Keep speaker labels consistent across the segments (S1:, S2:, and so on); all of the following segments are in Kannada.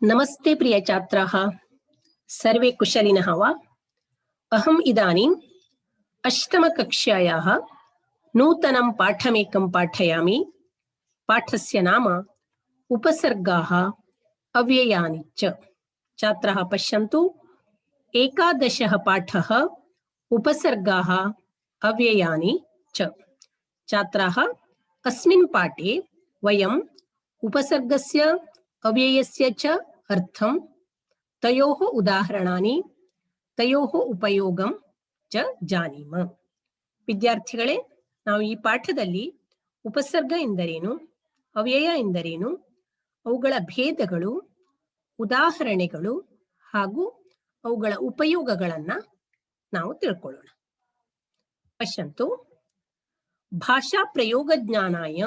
S1: नमस्ते प्रिय छात्राः, सर्वे कुशलिनः वा? अहम् इदानीम् अष्टमकक्ष्यायाः नूतनं पाठमेकं पाठयामि। पाठस्य नाम उपसर्गाः अव्ययानि च। छात्राः पश्यन्तु, एकादशः पाठः उपसर्गाः अव्ययानि च। छात्राः, अस्मिन् पाठे वयम् उपसर्गस्य अव्ययस्य च अर्थं, तयोः उदाहरणानि, तयोः उपयोगं च जानीम। ವಿದ್ಯಾರ್ಥಿಗಳೇ, ನಾವು ಈ ಪಾಠದಲ್ಲಿ ಉಪಸರ್ಗ ಎಂದರೇನು, ಅವ್ಯಯ ಎಂದರೇನು, ಅವುಗಳ ಭೇದಗಳು, ಉದಾಹರಣೆಗಳು ಹಾಗೂ ಅವುಗಳ ಉಪಯೋಗಗಳನ್ನು ನಾವು ತಿಳ್ಕೊಳ್ಳೋಣ. ಪಶ್ಯಂತು, ಭಾಷಾ ಪ್ರಯೋಗ ಜ್ಞಾನಾಯ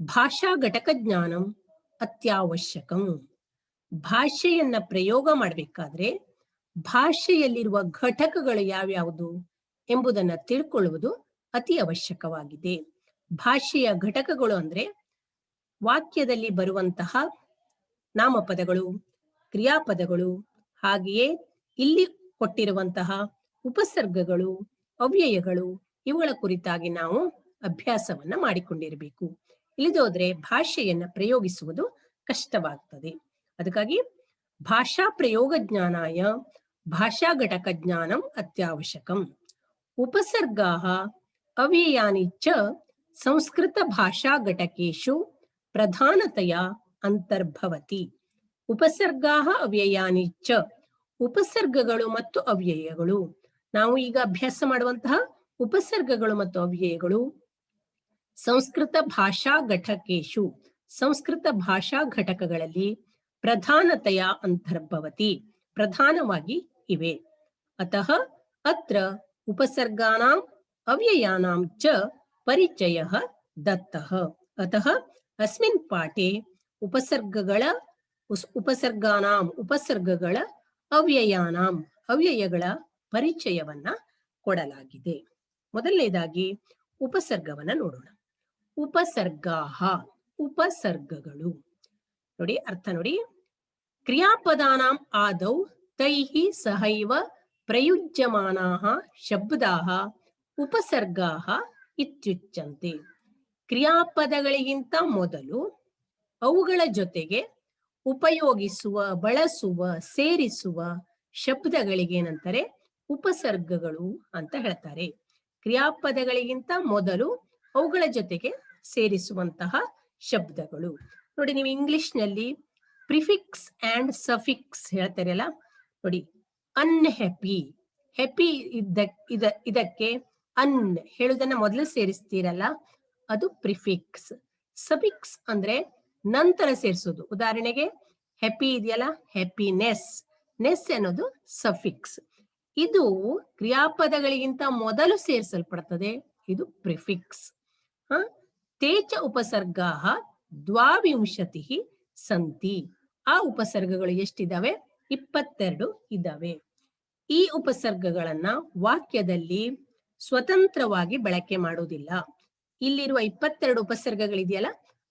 S1: ಭಾಷಾ ಘಟಕ ಜ್ಞಾನಂ ಅತ್ಯವಶ್ಯಕಂ. ಭಾಷೆಯನ್ನ ಪ್ರಯೋಗ ಮಾಡಬೇಕಾದ್ರೆ ಭಾಷೆಯಲ್ಲಿರುವ ಘಟಕಗಳು ಯಾವ್ಯಾವುದು ಎಂಬುದನ್ನು ತಿಳ್ಕೊಳ್ಳುವುದು ಅತಿ ಅವಶ್ಯಕವಾಗಿದೆ. ಭಾಷೆಯ ಘಟಕಗಳು ಅಂದ್ರೆ ವಾಕ್ಯದಲ್ಲಿ ಬರುವಂತಹ ನಾಮಪದಗಳು, ಕ್ರಿಯಾಪದಗಳು, ಹಾಗೆಯೇ ಇಲ್ಲಿ ಕೊಟ್ಟಿರುವಂತಹ ಉಪಸರ್ಗಗಳು, ಅವ್ಯಯಗಳು, ಇವುಗಳ ಕುರಿತಾಗಿ ನಾವು ಅಭ್ಯಾಸವನ್ನ ಮಾಡಿಕೊಂಡಿರಬೇಕು. ಇಲ್ಲದೋದ್ರೆ ಭಾಷೆಯನ್ನ ಪ್ರಯೋಗಿಸುವುದು ಕಷ್ಟವಾಗ್ತದೆ. ಅದಕ್ಕಾಗಿ ಭಾಷಾ ಪ್ರಯೋಗ ಜ್ಞಾನಾಯ ಭಾಷಾ ಘಟಕ ಜ್ಞಾನಂ ಅತ್ಯವಶ್ಯಕಂ. ಉಪಸರ್ಗಾಃ ಅವ್ಯಯಾನಿ ಚ ಸಂಸ್ಕೃತ ಭಾಷಾ ಘಟಕೇಶು ಪ್ರಧಾನತೆಯ ಅಂತರ್ಭವತಿ. ಉಪಸರ್ಗಾಃ ಅವ್ಯಯಾನಿ ಚ, ಉಪಸರ್ಗಗಳು ಮತ್ತು ಅವ್ಯಯಗಳು, ನಾವು ಈಗ ಅಭ್ಯಾಸ ಮಾಡುವಂತಹ ಉಪಸರ್ಗಗಳು ಮತ್ತು ಅವ್ಯಯಗಳು ಸಂಸ್ಕೃತ ಭಾಷಾ ಘಟಕೇಶು, ಸಂಸ್ಕೃತ ಭಾಷಾ ಘಟಕಗಳಲ್ಲಿ ಪ್ರಧಾನತೆಯ ಅಂತರ್ಭವತಿ, ಪ್ರಧಾನವಾಗಿ ಇವೆ. ಅತಃ ಅತ್ರ ಉಪಸರ್ಗಾನಾಂ ಅವ್ಯಯಾನಾಂ ಚ ಪರಿಚಯಃ ದತ್ತಃ. ಅತಃ ಅಸ್ಮಿನ್ ಪಾಠೆ ಉಪಸರ್ಗಾನಾಂ ಉಪಸರ್ಗಗಳ, ಅವ್ಯಯಾನಾಂ ಅವ್ಯಯಗಳ ಪರಿಚಯವನ್ನ ಕೊಡಲಾಗಿದೆ. ಮೊದಲನೇದಾಗಿ ಉಪಸರ್ಗವನ್ನ ನೋಡೋಣ. ಉಪಸರ್ಗಾಃ, ಉಪಸರ್ಗಗಳು. ನೋಡಿ ಅರ್ಥ ನೋಡಿ. ಕ್ರಿಯಾಪದಾನಾಂ ಆದೌ ತೈಃ ಸಹೈವ ಪ್ರಯುಜ್ಯಮಾನಾಃ ಶಬ್ದಾಃ ಉಪಸರ್ಗಾಃ ಇತ್ಯುಚ್ಯಂತೆ. ಕ್ರಿಯಾಪದಗಳಿಗಿಂತ ಮೊದಲು ಅವುಗಳ ಜೊತೆಗೆ ಉಪಯೋಗಿಸುವ, ಬಳಸುವ, ಸೇರಿಸುವ ಶಬ್ದಗಳಿಗೆ ಏನಂತಾರೆ? ಉಪಸರ್ಗಗಳು ಅಂತ ಹೇಳ್ತಾರೆ. ಕ್ರಿಯಾಪದಗಳಿಗಿಂತ ಮೊದಲು ಅವುಗಳ ಜೊತೆಗೆ ಸೇರಿಸುವಂತಹ ಶಬ್ದಗಳು. ನೋಡಿ, ನೀವು ಇಂಗ್ಲಿಷ್ನಲ್ಲಿ ಪ್ರಿಫಿಕ್ಸ್ ಅಂಡ್ ಸಫಿಕ್ಸ್ ಹೇಳ್ತಾರಲ್ಲ ನೋಡಿ. ಅನ್ಹ್ಯಾಪಿ, ಹ್ಯಾಪಿ ಇದಕ್ಕೆ ಅನ್ ಹೇಳುವುದನ್ನ ಮೊದಲು ಸೇರಿಸ್ತೀರಲ್ಲ, ಅದು ಪ್ರಿಫಿಕ್ಸ್. ಸಫಿಕ್ಸ್ ಅಂದ್ರೆ ನಂತರ ಸೇರಿಸೋದು. ಉದಾಹರಣೆಗೆ ಹ್ಯಾಪಿ ಇದೆಯಲ್ಲ, ಹ್ಯಾಪಿನೆಸ್, ನೆಸ್ ಅನ್ನೋದು ಸಫಿಕ್ಸ್. ಇದು ಕ್ರಿಯಾಪದಗಳಿಗಿಂತ ಮೊದಲು ಸೇರಿಸಲ್ಪಡ್ತದೆ, ಇದು ಪ್ರಿಫಿಕ್ಸ್. ತೇಚ ಉಪಸರ್ಗಾಃ ದ್ವಾವಿಂಶತಿಃ ಸಂತಿ. ಆ ಉಪಸರ್ಗಗಳು ಎಷ್ಟಿದಾವೆ? 22 ಇದ್ದಾವೆ. ಈ ಉಪಸರ್ಗಗಳನ್ನ ವಾಕ್ಯದಲ್ಲಿ ಸ್ವತಂತ್ರವಾಗಿ ಬಳಕೆ ಮಾಡುವುದಿಲ್ಲ. ಇಲ್ಲಿರುವ 22 ಉಪಸರ್ಗಗಳಿದೆಯಲ್ಲ,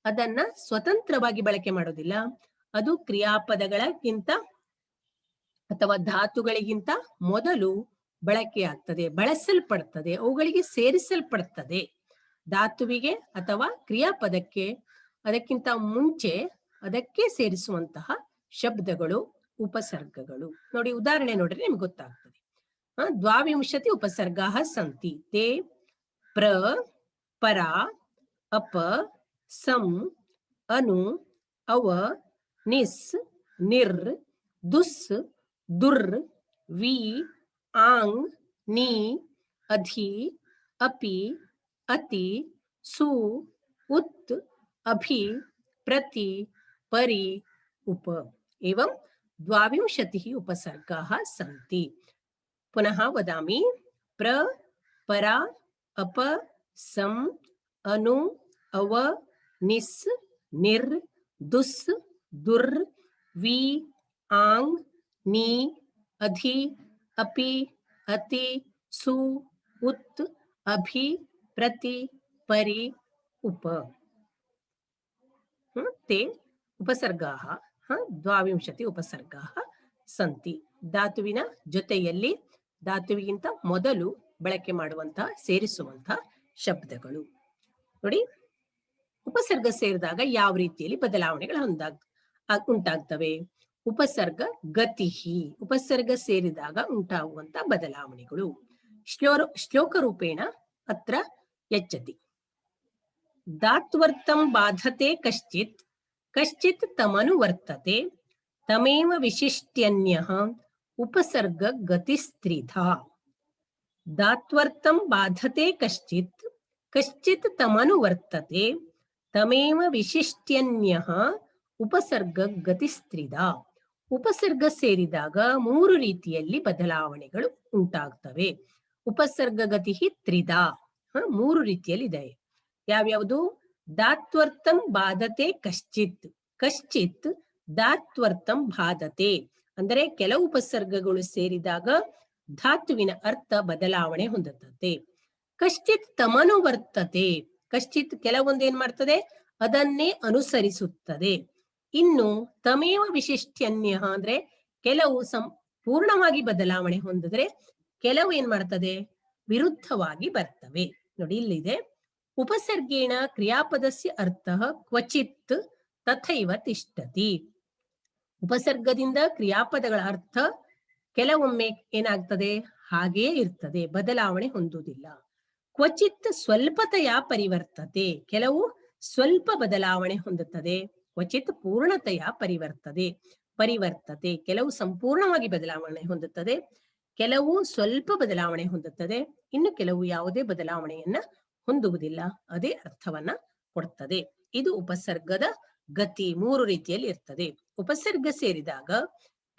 S1: ಅದನ್ನ ಸ್ವತಂತ್ರವಾಗಿ ಬಳಕೆ ಮಾಡೋದಿಲ್ಲ. ಅದು ಕ್ರಿಯಾಪದಗಳಿಗಿಂತ ಅಥವಾ ಧಾತುಗಳಿಗಿಂತ ಮೊದಲು ಬಳಕೆ ಆಗ್ತದೆ, ಬಳಸಲ್ಪಡ್ತದೆ, ಅವುಗಳಿಗೆ ಸೇರಿಸಲ್ಪಡ್ತದೆ. ಧಾತುವಿಗೆ ಅಥವಾ ಕ್ರಿಯಾಪದಕ್ಕೆ ಅದಕ್ಕಿಂತ ಮುಂಚೆ ಅದಕ್ಕೆ ಸೇರಿಸುವಂತಹ ಶಬ್ದಗಳು ಉಪಸರ್ಗಗಳು. ನೋಡಿ, ಉದಾಹರಣೆ ನೋಡ್ರಿ ನಿಮ್ಗೆ ಗೊತ್ತಾಗ್ತದೆ. ದ್ವಾವಿಂಶತಿ ಉಪಸರ್ಗಾಃ ಸಂತಿ. ತೇ ಪ್ರ, ಪರ, ಅಪ, ಸಂ, ಅನು, ಅವ, ನಿಸ್, ನಿರ್, ದುಸ್, ದುರ್, ವಿ, ಆಂಗ್, ನೀ, ಅಧಿ, ಅಪಿ, ಅತಿ, ಸು, ಉತ್, ಅಭಿ, ಪ್ರತಿ, ಪರಿ, ಉಪ. एवं द्वाविंशतिः उपसर्गाः सन्ति. पुनः वदामि. प्र, परा, अप, सम, अनु, अव, निस्, निर, दुस्, दुर्, वी, आंग, नी, अधि, अपि, अति, सु, उत, अभि, प्रति, परि, उप. ते उपसर्गाः ದ್ವಾವಿಂಶತಿ ಉಪಸರ್ಗ ಸಂತಿ. ಧಾತುವಿನ ಜೊತೆಯಲ್ಲಿ ಧಾತುವಿಗಿಂತ ಮೊದಲು ಬಳಕೆ ಮಾಡುವಂತಹ ಸೇರಿಸುವಂತಹ ಶಬ್ದಗಳು. ನೋಡಿ, ಉಪಸರ್ಗ ಸೇರಿದಾಗ ಯಾವ ರೀತಿಯಲ್ಲಿ ಬದಲಾವಣೆಗಳು ಉಂಟಾಗ್ತವೆ? ಉಪಸರ್ಗ ಗತಿಹಿ, ಉಪಸರ್ಗ ಸೇರಿದಾಗ ಉಂಟಾಗುವಂತ ಬದಲಾವಣೆಗಳು. ಶ್ಲೋಕ ರೂಪೇಣ ಅತ್ರ ಯಚ್ಚತಿ. ಧಾತ್ವರ್ಥಂ ಬಾಧತೆ ಕಶ್ಚಿತ್, ಕಶ್ಚಿತ್ ತಮನುವರ್ತತೆ, ತಮೇವ ವಿಶಿಷ್ಟ್ಯನ್ಯಃ ಉಪಸರ್ಗ ಗತಿಸ್ತ್ರಿಧಾ. ಧಾತ್ವರ್ಥಂ ಬಾಧತೆ ಕಶ್ಚಿತ್, ಕಶ್ಚಿತ್ ತಮನುವರ್ತತೆ, ತಮೇವ ವಿಶಿಷ್ಟ್ಯನ್ಯಃ ಉಪಸರ್ಗ ಗತಿಸ್ತ್ರಿಧಾ. ಉಪಸರ್ಗ ಸೇರಿದಾಗ 3 ರೀತಿಯಲ್ಲಿ ಬದಲಾವಣೆಗಳು ಉಂಟಾಗ್ತವೆ. ಉಪಸರ್ಗ ಗತಿ ತ್ರಿಧಾ, 3 ರೀತಿಯಲ್ಲಿ ಇದೆ. ಯಾವ್ಯಾವುದು? ಧಾತ್ವರ್ಥಂ ಬಾಧತೆ ಕಶ್ಚಿತ್, ಕಶ್ಚಿತ್ ಧಾತ್ವರ್ಥಂ ಬಾಧತೆ ಅಂದರೆ ಕೆಲವು ಉಪಸರ್ಗಗಳು ಸೇರಿದಾಗ ಧಾತುವಿನ ಅರ್ಥ ಬದಲಾವಣೆ ಹೊಂದುತ್ತದೆ. ಕಶ್ಚಿತ್ ತಮನುವರ್ತತೆ, ಕಶ್ಚಿತ್ ಕೆಲವೊಂದೇನ್ ಮಾಡ್ತದೆ, ಅದನ್ನೇ ಅನುಸರಿಸುತ್ತದೆ. ಇನ್ನು ತಮೇವ ವಿಶಿಷ್ಟ್ಯನ್ಯ ಅಂದ್ರೆ ಕೆಲವು ಸಂಪೂರ್ಣವಾಗಿ ಬದಲಾವಣೆ ಹೊಂದಿದ್ರೆ, ಕೆಲವು ಏನ್ ಮಾಡ್ತದೆ, ವಿರುದ್ಧವಾಗಿ ಬರ್ತವೆ. ನೋಡಿ, ಇಲ್ಲಿದೆ ಉಪಸರ್ಗೇಣ ಕ್ರಿಯಾಪದಸ್ಯ ಅರ್ಥ ಕ್ವಚಿತ್ ತಥೈವ ತಿಷ್ಠತಿ. ಉಪಸರ್ಗದಿಂದ ಕ್ರಿಯಾಪದಗಳ ಅರ್ಥ ಕೆಲವೊಮ್ಮೆ ಏನಾಗ್ತದೆ, ಹಾಗೆಯೇ ಇರ್ತದೆ, ಬದಲಾವಣೆ ಹೊಂದುವುದಿಲ್ಲ. ಕ್ವಚಿತ್ ಸ್ವಲ್ಪತೆಯ ಪರಿವರ್ತತೆ, ಕೆಲವು ಸ್ವಲ್ಪ ಬದಲಾವಣೆ ಹೊಂದುತ್ತದೆ. ಕ್ವಚಿತ್ ಪೂರ್ಣತೆಯ ಪರಿವರ್ತತೆ, ಕೆಲವು ಸಂಪೂರ್ಣವಾಗಿ ಬದಲಾವಣೆ ಹೊಂದುತ್ತದೆ, ಕೆಲವು ಸ್ವಲ್ಪ ಬದಲಾವಣೆ ಹೊಂದುತ್ತದೆ, ಇನ್ನು ಕೆಲವು ಯಾವುದೇ ಬದಲಾವಣೆಯನ್ನ ಹೊಂದುವುದಿಲ್ಲ. ಅದೇ ಅರ್ಥವನ್ನ ಕೊಡ್ತದೆ. ಇದು ಉಪಸರ್ಗದ ಗತಿ 3 ರೀತಿಯಲ್ಲಿ ಇರ್ತದೆ. ಉಪಸರ್ಗ ಸೇರಿದಾಗ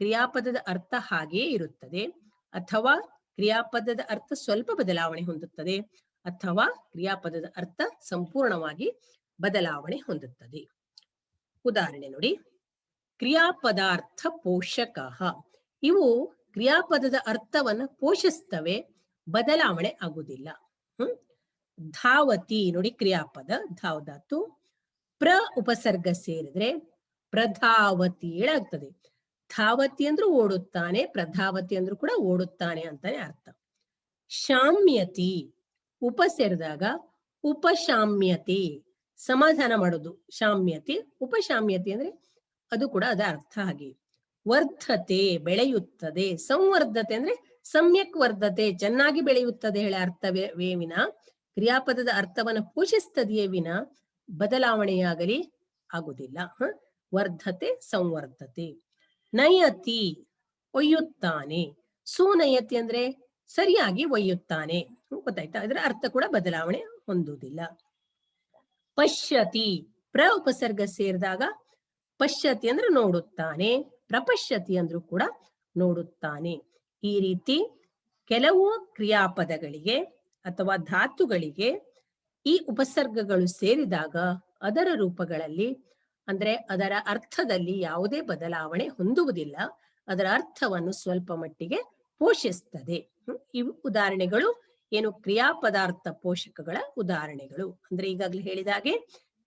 S1: ಕ್ರಿಯಾಪದದ ಅರ್ಥ ಹಾಗೆಯೇ ಇರುತ್ತದೆ, ಅಥವಾ ಕ್ರಿಯಾಪದದ ಅರ್ಥ ಸ್ವಲ್ಪ ಬದಲಾವಣೆ ಹೊಂದುತ್ತದೆ, ಅಥವಾ ಕ್ರಿಯಾಪದದ ಅರ್ಥ ಸಂಪೂರ್ಣವಾಗಿ ಬದಲಾವಣೆ ಹೊಂದುತ್ತದೆ. ಉದಾಹರಣೆ ನೋಡಿ, ಕ್ರಿಯಾಪದಾರ್ಥ ಪೋಷಕ. ಇವು ಕ್ರಿಯಾಪದದ ಅರ್ಥವನ್ನು ಪೋಷಿಸ್ತವೆ, ಬದಲಾವಣೆ ಆಗುವುದಿಲ್ಲ. ಧಾವತಿ ನೋಡಿ, ಕ್ರಿಯಾಪದ ಧಾವಧಾತು, ಪ್ರ ಉಪಸರ್ಗ ಸೇರಿದ್ರೆ ಪ್ರಧಾವತಿ ಆಗ್ತದೆ. ಧಾವತಿ ಅಂದ್ರೂ ಓಡುತ್ತಾನೆ, ಪ್ರಧಾವತಿ ಅಂದ್ರೂ ಕೂಡ ಓಡುತ್ತಾನೆ ಅಂತಾನೆ ಅರ್ಥ. ಶಾಮ್ಯತಿ ಉಪ ಸೇರಿದಾಗ ಉಪಶಾಮ್ಯತಿ, ಸಮಾಧಾನ ಮಾಡೋದು. ಶಾಮ್ಯತಿ ಉಪಶಾಮ್ಯತಿ ಅಂದ್ರೆ ಅದು ಕೂಡ ಅದರ ಅರ್ಥ ಹಾಗೆ. ವರ್ಧತೆ ಬೆಳೆಯುತ್ತದೆ, ಸಂವರ್ಧತೆ ಅಂದ್ರೆ ಸಮ್ಯಕ್ ವರ್ಧತೆ ಚೆನ್ನಾಗಿ ಬೆಳೆಯುತ್ತದೆ ಹೇಳ ಅರ್ಥವೇ ವಿನ ಕ್ರಿಯಾಪದದ ಅರ್ಥವನ್ನು ಪೋಷಿಸ್ತದೆಯೇ ವಿನ ಬದಲಾವಣೆಯಾಗಲಿ ಆಗುವುದಿಲ್ಲ. ವರ್ಧತೆ ಸಂವರ್ಧತೆ. ನಯತಿ ಒಯ್ಯುತ್ತಾನೆ, ಸುನಯತಿ ಅಂದ್ರೆ ಸರಿಯಾಗಿ ಒಯ್ಯುತ್ತಾನೆ, ಗೊತ್ತಾಯ್ತಾ? ಇದರ ಅರ್ಥ ಕೂಡ ಬದಲಾವಣೆ ಹೊಂದುವುದಿಲ್ಲ. ಪಶ್ಯತಿ ಪ್ರ ಉಪಸರ್ಗ ಸೇರಿದಾಗ ಪಶ್ಯತಿ ಅಂದ್ರೆ ನೋಡುತ್ತಾನೆ, ಪ್ರಪಶ್ಯತಿ ಅಂದ್ರೂ ಕೂಡ ನೋಡುತ್ತಾನೆ. ಈ ರೀತಿ ಕೆಲವು ಕ್ರಿಯಾಪದಗಳಿಗೆ ಅಥವಾ ಧಾತುಗಳಿಗೆ ಈ ಉಪಸರ್ಗಗಳು ಸೇರಿದಾಗ ಅದರ ರೂಪಗಳಲ್ಲಿ ಅಂದ್ರೆ ಅದರ ಅರ್ಥದಲ್ಲಿ ಯಾವುದೇ ಬದಲಾವಣೆ ಹೊಂದುವುದಿಲ್ಲ, ಅದರ ಅರ್ಥವನ್ನು ಸ್ವಲ್ಪ ಮಟ್ಟಿಗೆ ಪೋಷಿಸ್ತದೆ. ಇವು ಉದಾಹರಣೆಗಳು ಏನು, ಕ್ರಿಯಾಪದಾರ್ಥ ಪೋಷಕಗಳ ಉದಾಹರಣೆಗಳು. ಅಂದ್ರೆ ಈಗಾಗಲೇ ಹೇಳಿದ ಹಾಗೆ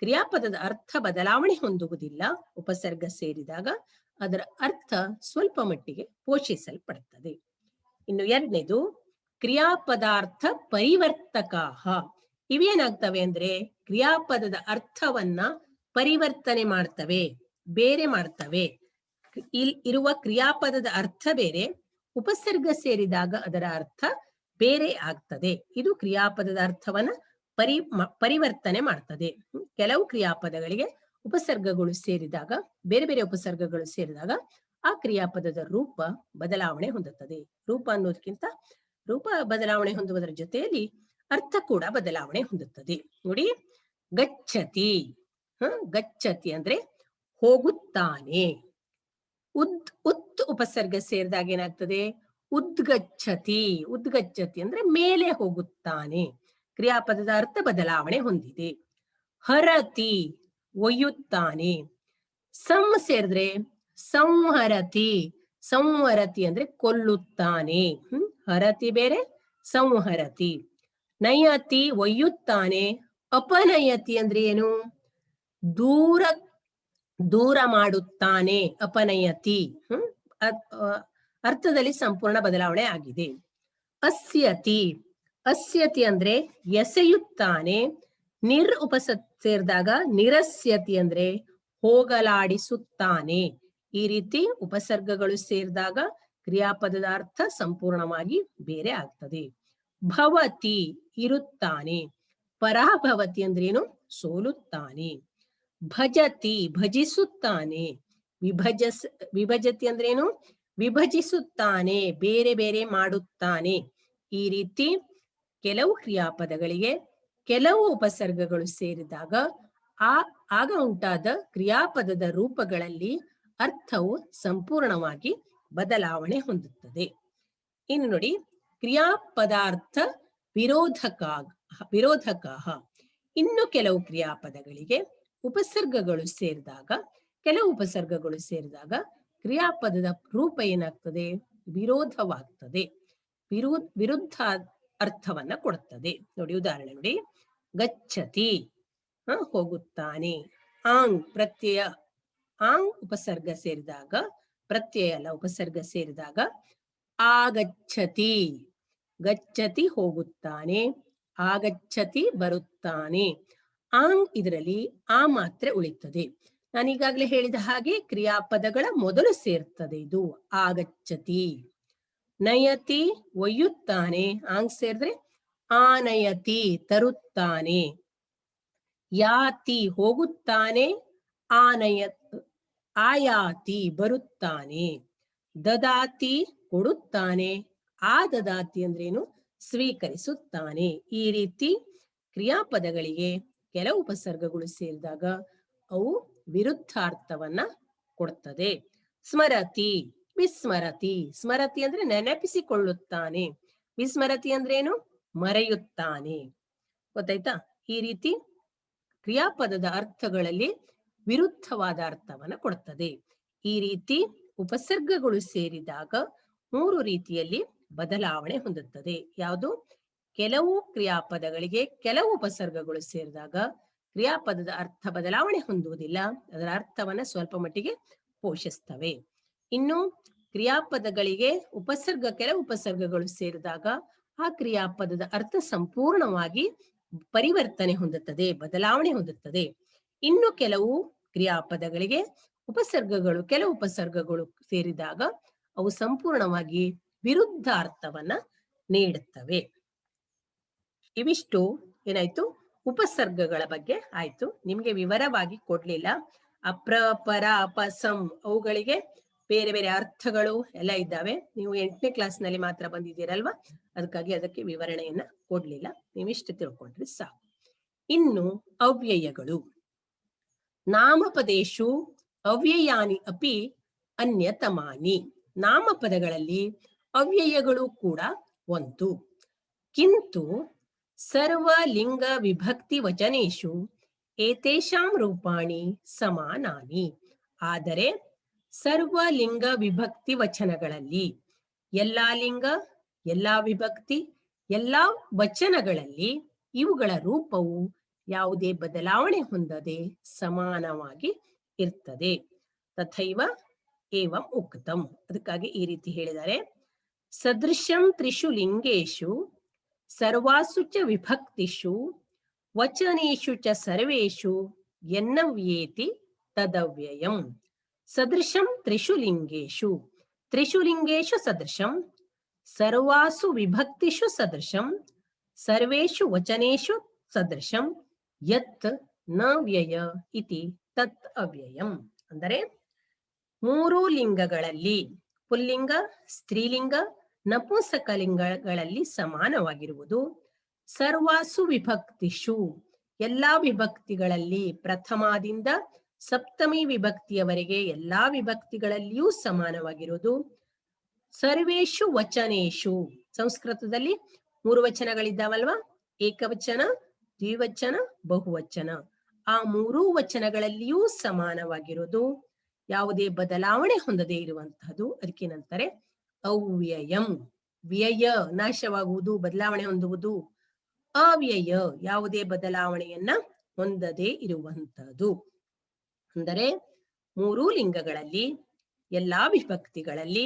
S1: ಕ್ರಿಯಾಪದದ ಅರ್ಥ ಬದಲಾವಣೆ ಹೊಂದುವುದಿಲ್ಲ, ಉಪಸರ್ಗ ಸೇರಿದಾಗ ಅದರ ಅರ್ಥ ಸ್ವಲ್ಪ ಮಟ್ಟಿಗೆ ಪೋಷಿಸಲ್ಪಡುತ್ತದೆ. ಇನ್ನು ಎರಡನೇದು ಕ್ರಿಯಾಪದಾರ್ಥ ಪರಿವರ್ತಕ. ಇವೇನಾಗ್ತವೆ ಅಂದ್ರೆ ಕ್ರಿಯಾಪದದ ಅರ್ಥವನ್ನ ಪರಿವರ್ತನೆ ಮಾಡ್ತವೆ, ಬೇರೆ ಮಾಡ್ತವೆ. ಇರುವ ಕ್ರಿಯಾಪದದ ಅರ್ಥ ಬೇರೆ, ಉಪಸರ್ಗ ಸೇರಿದಾಗ ಅದರ ಅರ್ಥ ಬೇರೆ ಆಗ್ತದೆ. ಇದು ಕ್ರಿಯಾಪದದ ಅರ್ಥವನ್ನ ಪರಿವರ್ತನೆ ಮಾಡ್ತದೆ. ಕೆಲವು ಕ್ರಿಯಾಪದಗಳಿಗೆ ಉಪಸರ್ಗಗಳು ಸೇರಿದಾಗ, ಬೇರೆ ಬೇರೆ ಉಪಸರ್ಗಗಳು ಸೇರಿದಾಗ ಆ ಕ್ರಿಯಾಪದದ ರೂಪ ಬದಲಾವಣೆ ಹೊಂದುತ್ತದೆ. ರೂಪ ಅನ್ನೋದಕ್ಕಿಂತ ರೂಪ ಬದಲಾವಣೆ ಹೊಂದುವುದರ ಜೊತೆಯಲ್ಲಿ ಅರ್ಥ ಕೂಡ ಬದಲಾವಣೆ ಹೊಂದುತ್ತದೆ. ನೋಡಿ, ಗಚ್ಚತಿ, ಗಚ್ಚತಿ ಅಂದ್ರೆ ಹೋಗುತ್ತಾನೆ. ಉತ್ ಉಪಸರ್ಗ ಸೇರಿದಾಗ ಏನಾಗ್ತದೆ, ಉದ್ಗಚ್ಚತಿ. ಉದ್ಗಚ್ಚತಿ ಅಂದ್ರೆ ಮೇಲೆ ಹೋಗುತ್ತಾನೆ, ಕ್ರಿಯಾಪದದ ಅರ್ಥ ಬದಲಾವಣೆ ಹೊಂದಿದೆ. ಹರತಿ ಒಯ್ಯುತ್ತಾನೆ. ಸಂ ಸೇರಿದ್ರೆ ಸಂಹರತಿ. ಸಂಹರತಿ ಅಂದ್ರೆ ಕೊಲ್ಲುತ್ತಾನೆ. ಹರತಿ ಬೇರೆ, ಸಂಹರತಿ. ನಯತಿ ಒಯ್ಯುತ್ತಾನೆ. ಅಪನಯತಿ ಅಂದ್ರೆ ಏನು, ದೂರ ದೂರ ಮಾಡುತ್ತಾನೆ, ಅಪನಯತಿ. ಅರ್ಥದಲ್ಲಿ ಸಂಪೂರ್ಣ ಬದಲಾವಣೆ ಆಗಿದೆ. ಅಸ್ಯತಿ, ಅಸ್ಯತಿ ಅಂದ್ರೆ ಎಸೆಯುತ್ತಾನೆ. ನಿರ್ ಸೇರಿದಾಗ ನಿರಸ್ಯತಿ ಅಂದ್ರೆ ಹೋಗಲಾಡಿಸುತ್ತಾನೆ. ಈ ರೀತಿ ಉಪಸರ್ಗಗಳು ಸೇರಿದಾಗ ಕ್ರಿಯಾಪದದ ಅರ್ಥ ಸಂಪೂರ್ಣವಾಗಿ ಬೇರೆ ಆಗ್ತದೆ. ಭವತಿ ಇರುತ್ತಾನೆ. ಪರಾಭವತಿ ಅಂದ್ರೇನು? ಸೋಲುತ್ತಾನೆ. ಭಜತಿ ಭಜಿಸುತ್ತಾನೆ. ವಿಭಜತಿ ಅಂದ್ರೇನು? ವಿಭಜಿಸುತ್ತಾನೆ, ಬೇರೆ ಬೇರೆ ಮಾಡುತ್ತಾನೆ. ಈ ರೀತಿ ಕೆಲವು ಕ್ರಿಯಾಪದಗಳಿಗೆ ಕೆಲವು ಉಪಸರ್ಗಗಳು ಸೇರಿದಾಗ ಆಗ ಉಂಟಾದ ಕ್ರಿಯಾಪದದ ರೂಪಗಳಲ್ಲಿ ಅರ್ಥವು ಸಂಪೂರ್ಣವಾಗಿ ಬದಲಾವಣೆ ಹೊಂದುತ್ತದೆ. ಇನ್ನು ನೋಡಿ, ಕ್ರಿಯಾಪದಾರ್ಥ ವಿರೋಧಕ. ಇನ್ನು ಕೆಲವು ಕ್ರಿಯಾಪದಗಳಿಗೆ ಉಪಸರ್ಗಗಳು ಸೇರಿದಾಗ, ಕೆಲವು ಉಪಸರ್ಗಗಳು ಸೇರಿದಾಗ ಕ್ರಿಯಾಪದದ ರೂಪ ಏನಾಗ್ತದೆ? ವಿರೋಧವಾಗ್ತದೆ, ವಿರುದ್ಧ ಅರ್ಥವನ್ನ ಕೊಡುತ್ತದೆ. ನೋಡಿ, ಉದಾಹರಣೆ ನೋಡಿ. ಗಚ್ಚತಿ ಹೋಗುತ್ತಾನೆ. ಆಂಗ್ ಪ್ರತ್ಯಯ, ಆಂಗ್ ಉಪಸರ್ಗ ಸೇರಿದಾಗ, ಪ್ರತ್ಯಯ ಅಲ್ಲ ಉಪಸರ್ಗ ಸೇರಿದಾಗ ಆಗಚ್ಚತಿ. ಗಚ್ಚತಿ ಹೋಗುತ್ತಾನೆ, ಆಗಚ್ಚತಿ ಬರುತ್ತಾನೆ. ಆಂಗ್ ಇದರಲ್ಲಿ ಆ ಮಾತ್ರೆ ಉಳಿತದೆ. ನಾನೀಗಾಗಲೇ ಹೇಳಿದ ಹಾಗೆ ಕ್ರಿಯಾಪದಗಳ ಮೊದಲು ಸೇರ್ತದೆ ಇದು ಆಗಚ್ಚತಿ. ನಯತಿ ಒಯ್ಯುತ್ತಾನೆ, ಆಂಗ್ ಸೇರಿದ್ರೆ ಆನಯತಿ ತರುತ್ತಾನೆ. ಯಾತಿ ಹೋಗುತ್ತಾನೆ, ಆಯಾತಿ ಬರುತ್ತಾನೆ. ದದಾತಿ ಕೊಡುತ್ತಾನೆ, ದದಾತಿ ಅಂದ್ರೇನು? ಸ್ವೀಕರಿಸುತ್ತಾನೆ. ಈ ರೀತಿ ಕ್ರಿಯಾಪದಗಳಿಗೆ ಕೆಲವು ಉಪಸರ್ಗಗಳು ಸೇರಿದಾಗ ಅವು ವಿರುದ್ಧಾರ್ಥವನ್ನ ಕೊಡ್ತದೆ. ಸ್ಮರತಿ, ವಿಸ್ಮರತಿ. ಸ್ಮರತಿ ಅಂದ್ರೆ ನೆನಪಿಸಿಕೊಳ್ಳುತ್ತಾನೆ. ವಿಸ್ಮರತಿ ಅಂದ್ರೇನು? ಮರೆಯುತ್ತಾನೆ. ಗೊತ್ತಾಯ್ತಾ? ಈ ರೀತಿ ಕ್ರಿಯಾಪದದ ಅರ್ಥಗಳಲ್ಲಿ ವಿರುದ್ಧವಾದ ಅರ್ಥವನ್ನ ಕೊಡ್ತದೆ. ಈ ರೀತಿ ಉಪಸರ್ಗಗಳು ಸೇರಿದಾಗ 3 ರೀತಿಯಲ್ಲಿ ಬದಲಾವಣೆ ಹೊಂದುತ್ತದೆ. ಯಾವುದು? ಕೆಲವು ಕ್ರಿಯಾಪದಗಳಿಗೆ ಕೆಲವು ಉಪಸರ್ಗಗಳು ಸೇರಿದಾಗ ಕ್ರಿಯಾಪದದ ಅರ್ಥ ಬದಲಾವಣೆ ಹೊಂದುವುದಿಲ್ಲ, ಅದರ ಅರ್ಥವನ್ನ ಸ್ವಲ್ಪ ಮಟ್ಟಿಗೆ ಪೋಷಿಸ್ತವೆ. ಇನ್ನು ಕ್ರಿಯಾಪದಗಳಿಗೆ ಕೆಲವು ಉಪಸರ್ಗಗಳು ಸೇರಿದಾಗ ಆ ಕ್ರಿಯಾಪದದ ಅರ್ಥ ಸಂಪೂರ್ಣವಾಗಿ ಪರಿವರ್ತನೆ ಹೊಂದುತ್ತದೆ, ಬದಲಾವಣೆ ಹೊಂದುತ್ತದೆ. ಇನ್ನು ಕೆಲವು ಕ್ರಿಯಾಪದಗಳಿಗೆ ಕೆಲವು ಉಪಸರ್ಗಗಳು ಸೇರಿದಾಗ ಅವು ಸಂಪೂರ್ಣವಾಗಿ ವಿರುದ್ಧ ಅರ್ಥವನ್ನ ನೀಡುತ್ತವೆ. ಇವಿಷ್ಟು ಏನಾಯ್ತು? ಉಪಸರ್ಗಗಳ ಬಗ್ಗೆ ಆಯ್ತು. ನಿಮ್ಗೆ ವಿವರವಾಗಿ ಕೊಡ್ಲಿಲ್ಲ. ಅಪ್ರ, ಪರ, ಅಪಸಂ ಅವುಗಳಿಗೆ ಬೇರೆ ಬೇರೆ ಅರ್ಥಗಳು ಎಲ್ಲ ಇದ್ದಾವೆ. ನೀವು 8ನೇ ಕ್ಲಾಸ್ನಲ್ಲಿ ಮಾತ್ರ ಬಂದಿದ್ದೀರಲ್ವಾ, ಅದಕ್ಕಾಗಿ ಅದಕ್ಕೆ ವಿವರಣೆಯನ್ನ ಕೊಡ್ಲಿಲ್ಲ. ನೀವಿಷ್ಟು ತಿಳ್ಕೊಂಡ್ರೆ ಸಾಕು. ಇನ್ನು ಅವ್ಯಯಗಳು. ನಾಮಪದೇಶು ಅವ್ಯಯಾನಿ ಅಪಿ ಅನ್ಯತಮಾನಿ. ನಾಮಪದಗಳಲ್ಲಿ ಅವ್ಯಯಗಳು ಕೂಡ ಒಂದು. ಕಿಂತು ಸರ್ವಲಿಂಗ ವಿಭಕ್ತಿ ವಚನೇಶು ಏತೇಷಾಂ ರೂಪಾಣಿ ಸಮಾನಾನಿ. ಆದರೆ ಸರ್ವಲಿಂಗ ವಿಭಕ್ತಿ ವಚನಗಳಲ್ಲಿ, ಎಲ್ಲಾ ಲಿಂಗ, ಎಲ್ಲಾ ವಿಭಕ್ತಿ, ಎಲ್ಲಾ ವಚನಗಳಲ್ಲಿ ಇವುಗಳ ರೂಪವು ಯಾವುದೇ ಬದಲಾವಣೆ ಹೊಂದದೆ ಸಮಾನವಾಗಿ ಇರ್ತದೆ. ತಥೈವ ಏವಂ ಉಕ್ತಂ. ಅದಕ್ಕಾಗಿ ಈ ರೀತಿ ಹೇಳಿದ್ದಾರೆ. ಸದೃಶಂ ತ್ರಿಷು ಲಿಂಗೇಶು ಸರ್ವಾಸು ಚ ವಿಭಕ್ತಿಷು ವಚನೇಶು ಚ ಸರ್ವೇಷು ಯನ್ನವ್ಯೇತಿ ತದವ್ಯಯಂ. ಸದೃಶಂ ತ್ರಿಷು ಲಿಂಗೇಶು, ತ್ರಿಷು ಲಿಂಗೇಶು ಸದೃಶಂ, ಸರ್ವಾಸು ವಿಭಕ್ತಿಷು ಸದೃಶಂ, ಸರ್ವೇಷು ವಚನೇಷು ಸದೃಶಂ, ಯತ್ ನ ವ್ಯಯ ಇತಿ ತತ್ ಅವ್ಯಯಂ. ಅಂದರೆ 3 ಲಿಂಗಗಳಲ್ಲಿ, ಪುಲ್ಲಿಂಗ, ಸ್ತ್ರೀಲಿಂಗ, ನಪುಂಸಕಲಿಂಗಗಳಲ್ಲಿ ಸಮಾನವಾಗಿರುವುದು. ಸರ್ವಾಸು ವಿಭಕ್ತಿಷು, ಎಲ್ಲಾ ವಿಭಕ್ತಿಗಳಲ್ಲಿ, ಪ್ರಥಮಾದಿಂದ ಸಪ್ತಮಿ ವಿಭಕ್ತಿಯವರೆಗೆ ಎಲ್ಲಾ ವಿಭಕ್ತಿಗಳಲ್ಲಿಯೂ ಸಮಾನವಾಗಿರುವುದು. ಸರ್ವೇಷು ವಚನೇಶು, ಸಂಸ್ಕೃತದಲ್ಲಿ 3 ವಚನಗಳಿದ್ದಾವಲ್ವಾ, ಏಕವಚನ, ದ್ವಿವಚನ, ಬಹುವಚನ. ಆ 3 ವಚನಗಳಲ್ಲಿಯೂ ಸಮಾನವಾಗಿರುವುದು, ಯಾವುದೇ ಬದಲಾವಣೆ ಹೊಂದದೇ ಇರುವಂತಹದ್ದು. ಅದಕ್ಕೇನಂತಾರೆ ಅವ್ಯಯಂ. ವ್ಯಯ ನಾಶವಾಗುವುದು, ಬದಲಾವಣೆ ಹೊಂದುವುದು. ಅವ್ಯಯ ಯಾವುದೇ ಬದಲಾವಣೆಯನ್ನ ಹೊಂದದೇ ಇರುವಂತಹದ್ದು. ಅಂದರೆ ಮೂರೂ ಲಿಂಗಗಳಲ್ಲಿ, ಎಲ್ಲಾ ವಿಭಕ್ತಿಗಳಲ್ಲಿ,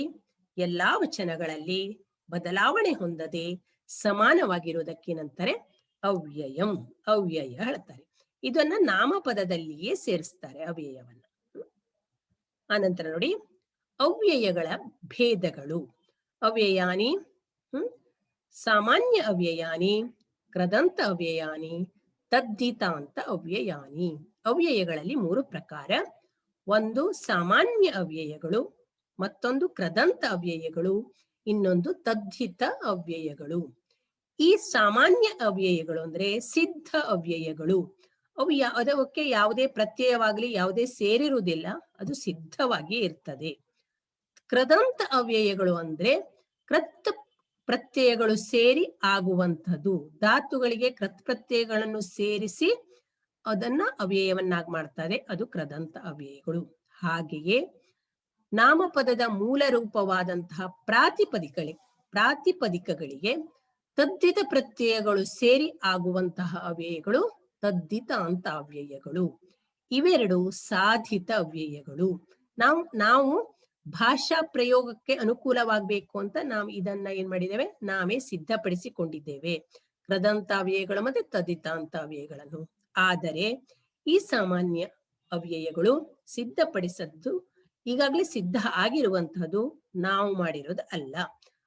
S1: ಎಲ್ಲಾ ವಚನಗಳಲ್ಲಿ ಬದಲಾವಣೆ ಹೊಂದದೆ ಸಮಾನವಾಗಿರುವುದಕ್ಕೇನಂತಾರೆ ಅವ್ಯಯಂ. ಅವ್ಯಯ ಹೇಳ್ತಾರೆ. ಇದನ್ನ ನಾಮಪದದಲ್ಲಿಯೇ ಸೇರಿಸ್ತಾರೆ ಅವ್ಯಯವನ್ನ. ಆನಂತರ ನೋಡಿ ಅವ್ಯಯಗಳ ಭೇದಗಳು. ಅವ್ಯಯಾನಿ, ಸಾಮಾನ್ಯ ಅವ್ಯಯಾನಿ, ಕೃದಂತ ಅವ್ಯಯಾನಿ, ತದ್ದಿತಾಂತ ಅವ್ಯಯಾನಿ. ಅವ್ಯಯಗಳಲ್ಲಿ ಮೂರು ಪ್ರಕಾರ. ಒಂದು ಸಾಮಾನ್ಯ ಅವ್ಯಯಗಳು, ಮತ್ತೊಂದು ಕೃದಂತ ಅವ್ಯಯಗಳು, ಇನ್ನೊಂದು ತದ್ದಿತ ಅವ್ಯಯಗಳು. ಈ ಸಾಮಾನ್ಯ ಅವ್ಯಯಗಳು ಅಂದ್ರೆ ಸಿದ್ಧ ಅವ್ಯಯಗಳು. ಅವು ಅದಕ್ಕೆ ಯಾವುದೇ ಪ್ರತ್ಯಯವಾಗಲಿ ಯಾವುದೇ ಸೇರಿರುವುದಿಲ್ಲ, ಅದು ಸಿದ್ಧವಾಗಿ ಇರ್ತದೆ. ಕೃದಂತ ಅವ್ಯಯಗಳು ಅಂದ್ರೆ ಕೃತ್ ಪ್ರತ್ಯಯಗಳು ಸೇರಿ ಆಗುವಂಥದ್ದು. ಧಾತುಗಳಿಗೆ ಕೃತ್ ಪ್ರತ್ಯಯಗಳನ್ನು ಸೇರಿಸಿ ಅದನ್ನ ಅವ್ಯಯವನ್ನಾಗಿ ಮಾಡ್ತಾರೆ, ಅದು ಕೃದಂತ ಅವ್ಯಯಗಳು. ಹಾಗೆಯೇ ನಾಮಪದದ ಮೂಲ ರೂಪವಾದಂತಹ ಪ್ರಾತಿಪದಿಕಗಳಿಗೆ ತದ್ದಿತ ಪ್ರತ್ಯಯಗಳು ಸೇರಿ ಆಗುವಂತಹ ಅವ್ಯಯಗಳು ತದ್ದಿತಾಂತ ಅವ್ಯಯಗಳು. ಇವೆರಡು ಸಾಧಿತ ಅವ್ಯಯಗಳು. ನಾವು ಭಾಷಾ ಪ್ರಯೋಗಕ್ಕೆ ಅನುಕೂಲವಾಗಬೇಕು ಅಂತ ನಾವು ಇದನ್ನ ಏನ್ ಮಾಡಿದ್ದೇವೆ, ನಾವೇ ಸಿದ್ಧಪಡಿಸಿಕೊಂಡಿದ್ದೇವೆ, ಕೃದಂತ ಅವ್ಯಯಗಳು ಮತ್ತೆ ತದ್ದಿತಾಂತ ಅವ್ಯಯಗಳನ್ನು. ಆದರೆ ಈ ಸಾಮಾನ್ಯ ಅವ್ಯಯಗಳು ಸಿದ್ಧಪಡಿಸದ್ದು, ಈಗಾಗಲೇ ಸಿದ್ಧ ಆಗಿರುವಂತಹದ್ದು, ನಾವು ಮಾಡಿರೋದು ಅಲ್ಲ.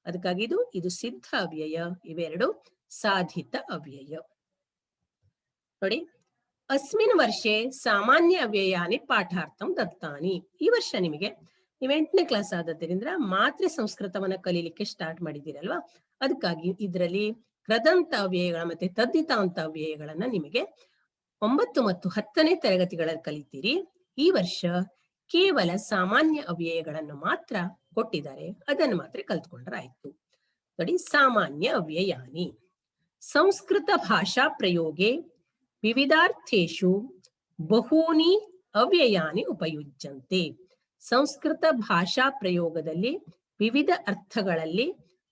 S1: ಅದಕ್ಕಾಗಿ ಇದು ಸಿದ್ಧ ಅವ್ಯಯ, ಇವೆರಡು ಸಾಧಿತ ಅವ್ಯಯ. ನೋಡಿ, ಅಸ್ಮಿನ್ ವರ್ಷೆ ಸಾಮಾನ್ಯ ಅವ್ಯಯಾನಿ ಪಾಠಾರ್ಥಂ ದತ್ತಾನಿ. ಈ ವರ್ಷ ನೀವು 8ನೇ ಕ್ಲಾಸ್ ಆದದ್ದರಿಂದ ಮಾತ್ರ ಸಂಸ್ಕೃತವನ್ನ ಕಲೀಲಿಕ್ಕೆ ಸ್ಟಾರ್ಟ್ ಮಾಡಿದ್ದೀರಲ್ವಾ, ಅದಕ್ಕಾಗಿ ಇದರಲ್ಲಿ ಕೃದಂತ ಅವ್ಯಯಗಳ ಮತ್ತೆ ತದ್ದಿತಾಂತ ಅವ್ಯಯಗಳನ್ನ ನಿಮಗೆ 9 ಮತ್ತು 10ನೇ ತರಗತಿಗಳಲ್ಲಿ ಕಲಿತೀರಿ. ಈ ವರ್ಷ ಕೇವಲ ಸಾಮಾನ್ಯ ಅವ್ಯಯಗಳನ್ನು ಮಾತ್ರ ಕೊಟ್ಟಿದ್ದಾರೆ, ಅದನ್ನು ಮಾತ್ರ ಕಲ್ತ್ಕೊಂಡ್ರೆ ಆಯ್ತು. ನೋಡಿ, ಸಾಮಾನ್ಯ ಅವ್ಯಯಾನಿ. ಸಂಸ್ಕೃತ ಭಾಷಾ ಪ್ರಯೋಗೆ ವಿವಿಧಾರ್ಥೇಷು ಬಹೂನಿ ಅವ್ಯಯಾನಿ ಉಪಯುಜ್ಯಂತೆ. ಸಂಸ್ಕೃತ ಭಾಷಾ ಪ್ರಯೋಗದಲ್ಲಿ ವಿವಿಧ ಅರ್ಥಗಳಲ್ಲಿ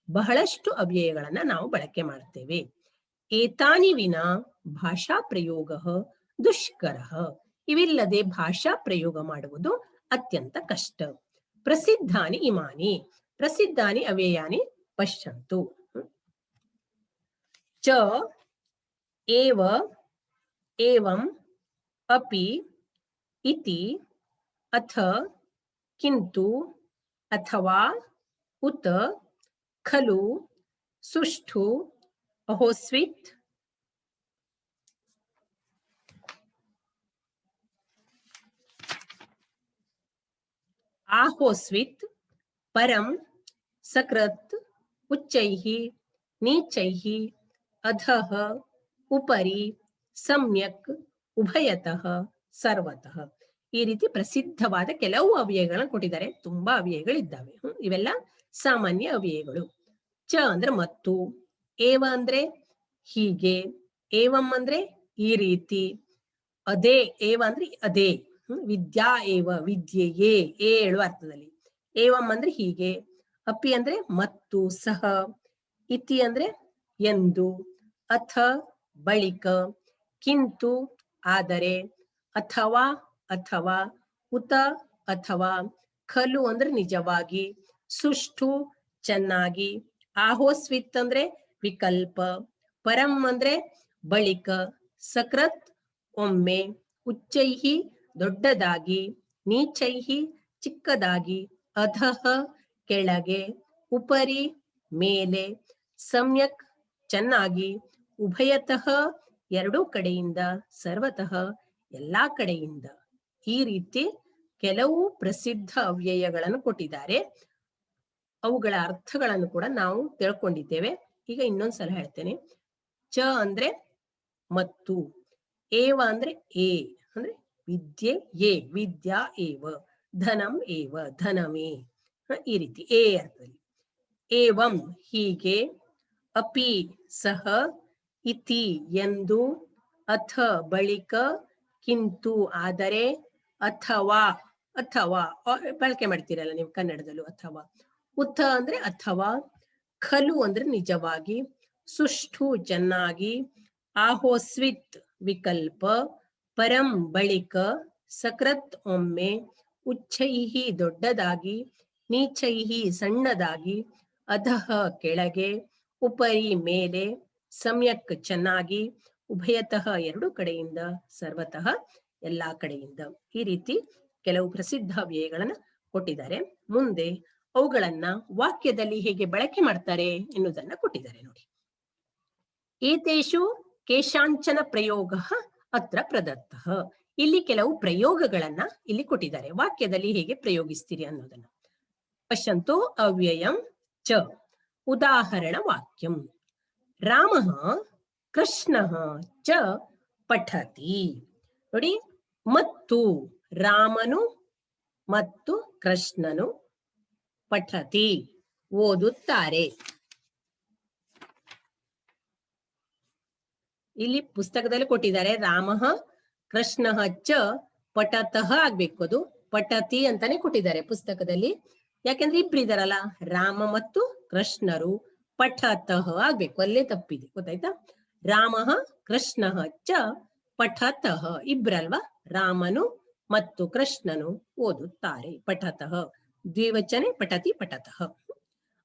S1: ಬಹಳಷ್ಟು ಅವ್ಯಯಗಳನ್ನ ನಾವು ಬಳಕೆ ಮಾಡ್ತೇವೆ. ಏತಾನಿ ವಿನಾ ಭಾಷಾ ಪ್ರಯೋಗ ದುಷ್ಕರ. ಇವಿಲ್ಲದೆ ಭಾಷಾ ಪ್ರಯೋಗ ಮಾಡುವುದು ಅತ್ಯಂತ ಕಷ್ಟ. ಪ್ರಸಿದ್ಧಾನಿ ಇಮಾನಿ, ಪ್ರಸಿದ್ಧಾನಿ ಅವ್ಯಯಾನಿ ಪಶ್ಯಂತು. ಚ, ಏವ, ಏವಂ, ಅಪಿ, ಇತಿ, ಅಥ, ಕಿಂತು, ಅಥವಾ, ಉತ, ಖಲು, ಸುಷ್ಠು, ಅಹೋಸ್ವಿತ್, ಆಹೋಸ್ವಿತ್, ಪರಂ, ಸಕೃತ್, ಉಚ್ಚೈಃ, ನೀಚೈಃ, ಅಧಃ, ಉಪರಿ, ಸಮ್ಯಕ್, ಉಭಯತಃ, ಸರ್ವತಃ. ಈ ರೀತಿ ಪ್ರಸಿದ್ಧವಾದ ಕೆಲವು ಅವ್ಯಯಗಳನ್ನು ಕೊಟ್ಟಿದ್ದಾರೆ. ತುಂಬಾ ಅವ್ಯಯಗಳಿದ್ದಾವೆ. ಇವೆಲ್ಲ ಸಾಮಾನ್ಯ ಅವ್ಯಯಗಳು. ಚ ಅಂದ್ರೆ ಮತ್ತು, ಏವ ಅಂದ್ರೆ ಹೀಗೆ, ಏವಂ ಅಂದ್ರೆ ಈ ರೀತಿ, ಅದೇ, ಏವ ಅಂದ್ರೆ ಅದೇ, ವಿದ್ಯಾ ಏವ ವಿದ್ಯೆಯೇ, ಹೇಳುವ ಅರ್ಥದಲ್ಲಿ. ಏವಂ ಅಂದ್ರೆ ಹೀಗೆ, ಅಪಿ ಅಂದ್ರೆ ಮತ್ತು, ಸಹ, ಇತಿ ಅಂದ್ರೆ ಎಂದು, ಅಥ ಬಳಿಕ, ಕಿಂತು ಆದರೆ, ಅಥವಾ ಅಥವಾ, ಉತ ಅಥವಾ, ಖಲು ಅಂದ್ರೆ ನಿಜವಾಗಿ, ಸುಷ್ಠು ಚೆನ್ನಾಗಿ, ಆಹೋಸ್ವಿತ್ ಅಂದ್ರೆ ವಿಕಲ್ಪ, ಪರಂ ಅಂದ್ರೆ ಬಳಿಕ, ಸಕೃತ್ ಒಮ್ಮೆ, ಉಚ್ಚೈಹಿ ದೊಡ್ಡದಾಗಿ, ನೀಚೈಹಿ ಚಿಕ್ಕದಾಗಿ, ಅಧಃ ಕೆಳಗೆ, ಉಪರಿ ಮೇಲೆ, ಸಮ್ಯಕ್ ಚೆನ್ನಾಗಿ, ಉಭಯತಃ ಎರಡೂ ಕಡೆಯಿಂದ, ಸರ್ವತಃ ಎಲ್ಲಾ ಕಡೆಯಿಂದ. ಈ ರೀತಿ ಕೆಲವು ಪ್ರಸಿದ್ಧ ಅವ್ಯಯಗಳನ್ನು ಕೊಟ್ಟಿದ್ದಾರೆ. ಅವುಗಳ ಅರ್ಥಗಳನ್ನು ಕೂಡ ನಾವು ತಿಳ್ಕೊಂಡಿದ್ದೇವೆ. ಈಗ ಇನ್ನೊಂದ್ಸಲ ಹೇಳ್ತೇನೆ. ಚ ಅಂದ್ರೆ ಮತ್ತು, ಏವ ಅಂದ್ರೆ ಅಂದ್ರೆ ವಿದ್ಯೆ ಏ, ವಿದ್ಯಾ ಏವ, ಧನಂ ಏವ ಧನಮೇ, ಈ ರೀತಿ ಅರ್ಥದಲ್ಲಿ. ಏವಂ ಹೀಗೆ, ಅಪಿ ಸಹ, ಇತಿ ಎಂದು, ಅಥ ಬಳಿಕ, ಕಿಂತು ಆದರೆ, ಅಥವಾ ಅಥವಾ ಬಳಕೆ ಮಾಡ್ತೀರಲ್ಲ ನೀವು ಕನ್ನಡದಲ್ಲೂ, ಅಥವಾ, ಉತ ಅಂದ್ರೆ ಅಥವಾ, ಖಲು ಅಂದ್ರೆ ನಿಜವಾಗಿ, ಸುಷ್ಠು ಚೆನ್ನಾಗಿ, ಆಹೋಸ್ವಿತ್ ವಿಕಲ್ಪ, ಪರಂ ಬಳಿಕ, ಸಕೃತ್ ಒಮ್ಮೆ, ಉಚ್ಚೈಹಿ ದೊಡ್ಡದಾಗಿ, ನೀಚೈಹಿ ಸಣ್ಣದಾಗಿ, ಅಧಃ ಕೆಳಗೆ, ಉಪರಿ ಮೇಲೆ, ಸಮ್ಯಕ್ ಚೆನ್ನಾಗಿ, ಉಭಯತಃ ಎರಡು ಕಡೆಯಿಂದ, ಸರ್ವತಃ ಎಲ್ಲಾ ಕಡೆಯಿಂದ. ಈ ರೀತಿ ಕೆಲವು ಪ್ರಸಿದ್ಧ ಅವ್ಯಯಗಳನ್ನ ಕೊಟ್ಟಿದ್ದಾರೆ. ಮುಂದೆ ಅವುಗಳನ್ನ ವಾಕ್ಯದಲ್ಲಿ ಹೇಗೆ ಬಳಕೆ ಮಾಡ್ತಾರೆ ಎನ್ನುವುದನ್ನ ಕೊಟ್ಟಿದ್ದಾರೆ ನೋಡಿ. ಏತೇಷು ಕೇಶಾಂಚನ ಪ್ರಯೋಗ ಅತ್ರ ಪ್ರದತ್ತ. ಇಲ್ಲಿ ಕೆಲವು ಪ್ರಯೋಗಗಳನ್ನ ಇಲ್ಲಿ ಕೊಟ್ಟಿದ್ದಾರೆ. ವಾಕ್ಯದಲ್ಲಿ ಹೇಗೆ ಪ್ರಯೋಗಿಸ್ತೀರಿ ಅನ್ನೋದನ್ನ ಪಶ್ಯಂತು. ಅವ್ಯಯಂ ಚ ಉದಾಹರಣ ವಾಕ್ಯಂ. ರಾಮಃ ಕೃಷ್ಣಃ ಚ ಪಠತಿ. ನೋಡಿ, ಮತ್ತು ರಾಮನು ಮತ್ತು ಕೃಷ್ಣನು ಪಠತಿ ಓದುತ್ತಾರೆ. ಇಲ್ಲಿ ಪುಸ್ತಕದಲ್ಲಿ ಕೊಟ್ಟಿದ್ದಾರೆ ರಾಮಃ ಕೃಷ್ಣಃ ಚ ಪಠತಃ ಆಗ್ಬೇಕು, ಅದು ಪಠತಿ ಅಂತಾನೆ ಕೊಟ್ಟಿದ್ದಾರೆ ಪುಸ್ತಕದಲ್ಲಿ. ಯಾಕೆಂದ್ರೆ ಇಬ್ಬರಿದಾರಲ್ಲ, ರಾಮ ಮತ್ತು ಕೃಷ್ಣರು, ಪಠತಃ ಆಗ್ಬೇಕು, ಅಲ್ಲೇ ತಪ್ಪಿದೆ, ಗೊತ್ತಾಯ್ತಾ? ರಾಮಃ ಕೃಷ್ಣಃ ಚ ಪಠತಃ, ಇಬ್ರಲ್ವಾ, ರಾಮನು ಮತ್ತು ಕೃಷ್ಣನು ಓದುತ್ತಾರೆ. ಪಠತಃ ದ್ವಿವಚನೆ ಪಠತಿ ಪಠತಃ.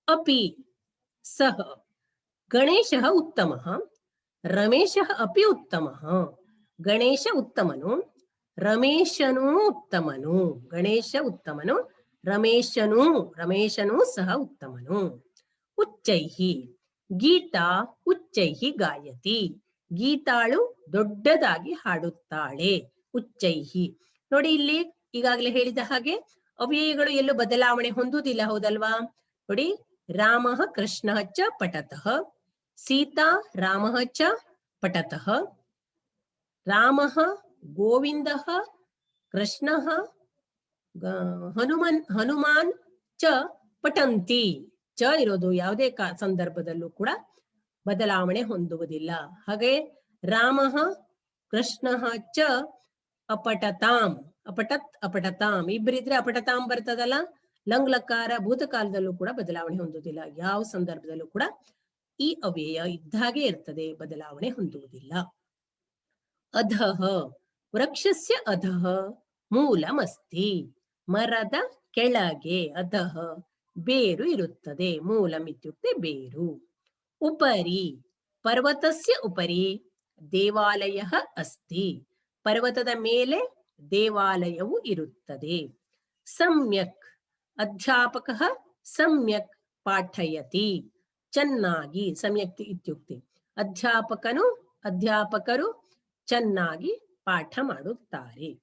S1: ಅಪಿ ಸಹ ಗಣೇಶಃ ಉತ್ತಮಃ ರಮೇಶಃ ಅಪಿ ಉತ್ತಮಃ. ಗಣೇಶ ಉತ್ತಮನು, ರಮೇಶನೂ ಉತ್ತಮನು. ಗಣೇಶ ಉತ್ತಮನು, ರಮೇಶನೂ ಸಹ ಉತ್ತಮನು. ಉಚ್ಚೈಹಿ ಗೀತಾ ಉಚ್ಚೈಹಿ ಗಾಯತಿ. ಗೀತಾಳು ದೊಡ್ಡದಾಗಿ ಹಾಡುತ್ತಾಳೆ. ಉಚ್ಚೈಹಿ ನೋಡಿ, ಇಲ್ಲಿ ಈಗಾಗಲೇ ಹೇಳಿದ ಹಾಗೆ ಅವ್ಯಯಗಳು ಎಲ್ಲೂ ಬದಲಾವಣೆ ಹೊಂದುವುದಿಲ್ಲ, ಹೌದಲ್ವಾ? ನೋಡಿ, ರಾಮಃ ಕೃಷ್ಣಃ ಚ ಪಠತಃ, ಸೀತಾ ರಾಮಃ ಚ ಪಠತಃ, ರಾಮಃ ಗೋವಿಂದಃ ಕೃಷ್ಣಃ ಹನುಮಾನ್ ಚ ಪಠಂತಿ. ಚ ಇರೋದು ಯಾವುದೇ ಸಂದರ್ಭದಲ್ಲೂ ಕೂಡ ಬದಲಾವಣೆ ಹೊಂದುವುದಿಲ್ಲ. ಹಾಗೆ ರಾಮಃ ಕೃಷ್ಣಃ ಚ ಅಪಠತಾಂ, ಅಪಠತಾಂ ಇಬ್ಬರಿದ್ರೆ ಅಪಠತಾಂ ಬರ್ತದಲ್ಲ, ಲಂಗ್ ಲಕಾರ ಭೂತಕಾಲದಲ್ಲೂ ಕೂಡ ಬದಲಾವಣೆ ಹೊಂದುವುದಿಲ್ಲ. ಯಾವ ಸಂದರ್ಭದಲ್ಲೂ ಕೂಡ ಈ ಅವ್ಯಯ ಇದ್ದಾಗೆ ಇರ್ತದೆ, ಬದಲಾವಣೆ ಹೊಂದುವುದಿಲ್ಲ. ಅಧಃ ವೃಕ್ಷಸ್ಯ ಅಧಃ ಮೂಲಮಸ್ತಿ. ಮರದ ಕೆಳಗೆ ಅಧಃ ಬೇರು ಇರುತ್ತದೆ. ಮೂಲಂ ಇತ್ಯುಕ್ತೆ ಬೇರು. ಉಪರಿ ಪರ್ವತಸ್ಯ ಉಪರಿ ದೇವಾಲಯಃ ಅಸ್ತಿ. ಪರ್ವತದ ಮೇಲೆ ದೇವಾಲಯವು ಇರುತ್ತದೆ. ಸಮ್ಯಕ್ ಅಧ್ಯಾಪಕಃ ಸಮ್ಯಕ್ ಪಾಠಯತಿ. ಚೆನ್ನಾಗಿ, ಸಮ್ಯಕ್ ಇತ್ಯುಕ್ತೆ ಅಧ್ಯಾಪಕರು ಚೆನ್ನಾಗಿ ಪಾಠ ಮಾಡುತ್ತಾರೆ.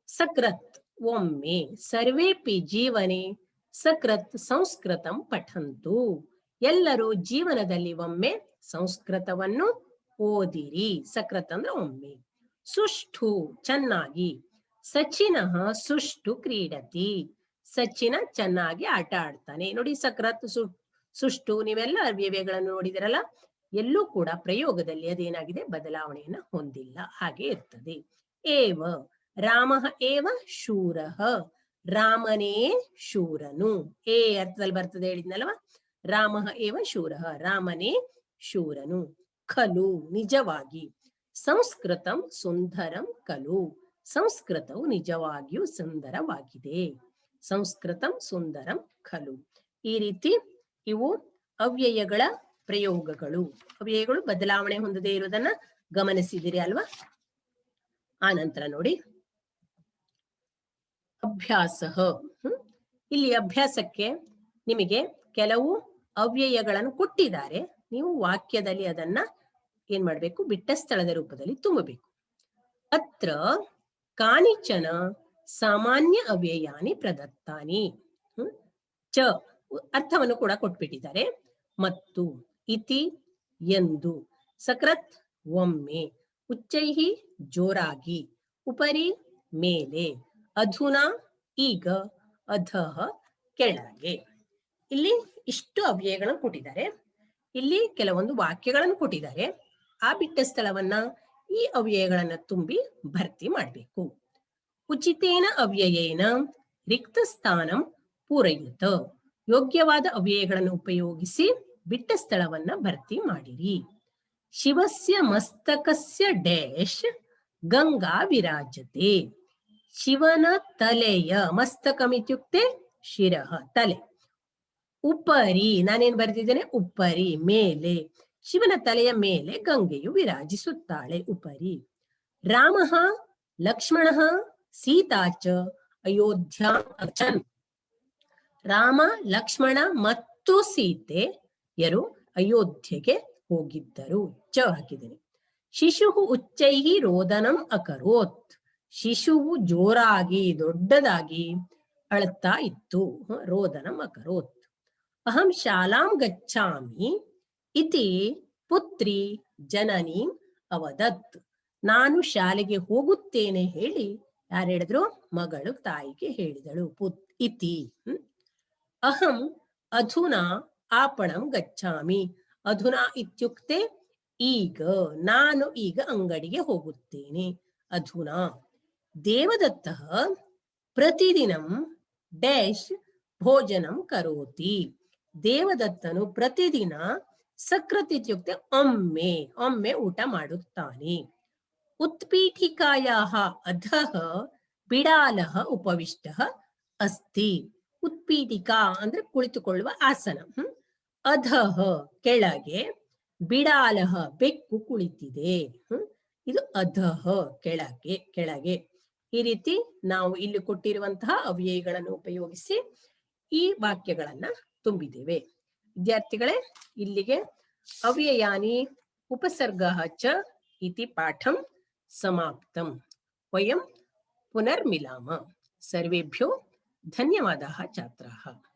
S1: ಸಕೃತ್ ಒಮ್ಮೆ, ಸರ್ವೇಪಿ ಜೀವನೆ ಸಕೃತ್ ಸಂಸ್ಕೃತಂ ಪಠಂತು. ಎಲ್ಲರೂ ಜೀವನದಲ್ಲಿ ಒಮ್ಮೆ ಸಂಸ್ಕೃತವನ್ನು ಓದಿರಿ. ಸಕೃತ್ ಅಂದ್ರೆ ಒಮ್ಮೆ. ಸುಷ್ಠು ಚೆನ್ನಾಗಿ, ಸಚಿನಃ ಸುಷ್ಠು ಕ್ರೀಡತಿ. ಸಚಿನ ಚೆನ್ನಾಗಿ ಆಟ ಆಡ್ತಾನೆ. ನೋಡಿ, ಸಕೃತ್ ಸುಷ್ಠು ನೀವೆಲ್ಲ ಅವ್ಯಯಗಳನ್ನು ನೋಡಿದಿರಲ್ಲ, ಎಲ್ಲೂ ಕೂಡ ಪ್ರಯೋಗದಲ್ಲಿ ಅದೇನಾಗಿದೆ, ಬದಲಾವಣೆಯನ್ನ ಹೊಂದಿಲ್ಲ, ಹಾಗೆ ಇರ್ತದೆ. ಏವ ರಾಮಃ ಏವ ಶೂರಃ. ರಾಮನೇ ಶೂರನು. ಏ ಅರ್ಥದಲ್ಲಿ ಬರ್ತದೆ ಹೇಳಿದ್ನಲ್ವಾ, ರಾಮಃ ಏವ ಶೂರಃ, ರಾಮನೇ ಶೂರನು. ಖಲು ನಿಜವಾಗಿ, ಸಂಸ್ಕೃತಂ ಸುಂದರಂ ಖಲು. ಸಂಸ್ಕೃತವು ನಿಜವಾಗಿಯೂ ಸುಂದರವಾಗಿದೆ. ಸಂಸ್ಕೃತಂ ಸುಂದರಂ ಖಲು. ಈ ರೀತಿ ಇವು ಅವ್ಯಯಗಳ ಪ್ರಯೋಗಗಳು. ಅವ್ಯಯಗಳು ಬದಲಾವಣೆ ಹೊಂದದೇ ಇರುವುದನ್ನ ಗಮನಿಸಿದಿರಿ ಅಲ್ವಾ? ಆ ನಂತರ ನೋಡಿ ಅಭ್ಯಾಸ. ಇಲ್ಲಿ ಅಭ್ಯಾಸಕ್ಕೆ ನಿಮಗೆ ಕೆಲವು ಅವ್ಯಯಗಳನ್ನು ಕೊಟ್ಟಿದ್ದಾರೆ. ನೀವು ವಾಕ್ಯದಲ್ಲಿ ಅದನ್ನ ಏನ್ ಮಾಡ್ಬೇಕು, ಬಿಟ್ಟ ಸ್ಥಳದ ರೂಪದಲ್ಲಿ ತುಂಬಬೇಕು. ಅತ್ರ ಕಾನಿಚನ ಸಾಮಾನ್ಯ ಅವ್ಯಯಾನಿ ಪ್ರದತ್ತಾನಿ. ಚ ಅರ್ಥವನ್ನು ಕೂಡ ಕೊಟ್ಬಿಟ್ಟಿದ್ದಾರೆ. ಮತ್ತು, ಇತಿ ಎಂದು, ಸಕೃತ್ ಒಮ್ಮೆ, ಉಚ್ಚೈಹಿ ಜೋರಾಗಿ, ಉಪರಿ ಮೇಲೆ, ಅಧುನಾ ಈಗ, ಅಧಃ ಕೆಳಗೆ. ಇಲ್ಲಿ ಇಷ್ಟು ಅವ್ಯಯಗಳನ್ನು ಕೊಟ್ಟಿದ್ದಾರೆ. ಇಲ್ಲಿ ಕೆಲವೊಂದು ವಾಕ್ಯಗಳನ್ನು ಕೊಟ್ಟಿದ್ದಾರೆ. ಆ ಬಿಟ್ಟ ಸ್ಥಳವನ್ನ ಈ ಅವ್ಯಯಗಳನ್ನ ತುಂಬಿ ಭರ್ತಿ ಮಾಡಬೇಕು. ಉಚಿತೇನ ಅವ್ಯಯೇನ ರಿಕ್ತ ಸ್ಥಾನಂ ಪೂರೈಯುತ. ಯೋಗ್ಯವಾದ ಅವ್ಯಯಗಳನ್ನು ಉಪಯೋಗಿಸಿ ಬಿಟ್ಟ ಸ್ಥಳವನ್ನ ಭರ್ತಿ ಮಾಡಿರಿ. ಶಿವಸ್ಯ ಮಸ್ತಕಸ್ಯ ಡ್ಯಾಶ್ ಗಂಗಾ ವಿರಾಜತೆ. ಶಿವನ ತಲೆಯ, ಮಸ್ತಕಂ ಇತ್ಯುಕ್ತೆ ಶಿರಃ ತಲೆ, ಉಪರಿ ನಾನೇನ್ ಬರೆದಿದ್ದೇನೆ ಉಪರಿ ಮೇಲೆ, ಶಿವನ ತಲೆಯ ಮೇಲೆ ಗಂಗೆಯು ವಿರಾಜಿಸುತ್ತಾಳೆ ಉಪರಿ. ರಾಮಃ ಲಕ್ಷ್ಮಣಃ ಸೀತಾ ಚ ಅಯೋಧ್ಯಾಂ ಅಗಚ್ಚನ್. ರಾಮ ಲಕ್ಷ್ಮಣ ಮತ್ತು ಸೀತೆಯರು ಅಯೋಧ್ಯೆಗೆ ಹೋಗಿದ್ದರು. ಚ ಹಾಕಿದ್ದೇನೆ. ಶಿಶುಃ ಉಚ್ಚೈಃ ರೋದನಂ ಅಕರೋತ್. ಶಿಶುವು ಜೋರಾಗಿ ದೊಡ್ಡದಾಗಿ ಅಳ್ತಾ ಇತ್ತು. ರೋದನಂ ಅಕರೋತ್. ಅಹಂ ಶಾಲಾಂ ಗಚ್ಚಾಮಿ ಇತಿ ಪುತ್ರಿ ಜನನೀಂ ಅವದತ್. ನಾನು ಶಾಲೆಗೆ ಹೋಗುತ್ತೇನೆ ಹೇಳಿ ಯಾರು ಹೇಳಿದ್ರು? ಮಗಳು ತಾಯಿಗೆ ಹೇಳಿದಳು. ಇತಿ. ಅಹಂ ಅಧುನಾ ಆಪಣಂ ಗಚ್ಚಾಮಿ. ಅಧುನಾ ಇತ್ಯುಕ್ತೆ ಈಗ, ನಾನು ಈಗ ಅಂಗಡಿಗೆ ಹೋಗುತ್ತೇನೆ. ಅಧುನಾ. ದೇವದತ್ತಃ ಪ್ರತಿದಿನಂ ಡ್ಯಾಶ್ ಭೋಜನಂ ಕರೋತಿ. ದೇವದತ್ತನು ಪ್ರತಿದಿನ ಸಕೃತ್ ಇತ್ಯುಕ್ತೆ ಒಮ್ಮೆ ಒಮ್ಮೆ ಊಟ ಮಾಡುತ್ತಾನೆ. ಉತ್ಪೀಠಿಕಾಯಾಃ ಅಧಃ ಬಿಡಾಲಃ ಉಪವಿಷ್ಟಃ ಅಸ್ತಿ. ಉತ್ಪೀಠಿಕಾ ಅಂದ್ರೆ ಕುಳಿತುಕೊಳ್ಳುವ ಆಸನ. ಅಧಃ ಕೆಳಗೆ, ಬಿಡಾಲಃ ಬೆಕ್ಕು ಕುಳಿತಿದೆ. ಇದು ಅಧಃ ಕೆಳಗೆ ಕೆಳಗೆ. ಈ ರೀತಿ ನಾವು ಇಲ್ಲಿ ಕೊಟ್ಟಿರುವಂತಹ ಅವ್ಯಯಗಳನ್ನು ಉಪಯೋಗಿಸಿ ಈ ವಾಕ್ಯಗಳನ್ನ ತುಂಬಿದ್ದೇವೆ. ವಿದ್ಯಾರ್ಥಿಗಳೇ, ಇಲ್ಲಿಗೆ ಅವ್ಯಯಾನಿ ಉಪಸರ್ಗಃ ಚ ಇತಿ ಪಾಠಂ ಸಮಾಪ್ತಂ. ವಯಂ ಪುನರ್ಮಿಲಾಮ. ಸರ್ವೇಭ್ಯೋ ಧನ್ಯವಾದಾः ಛಾತ್ರಾः.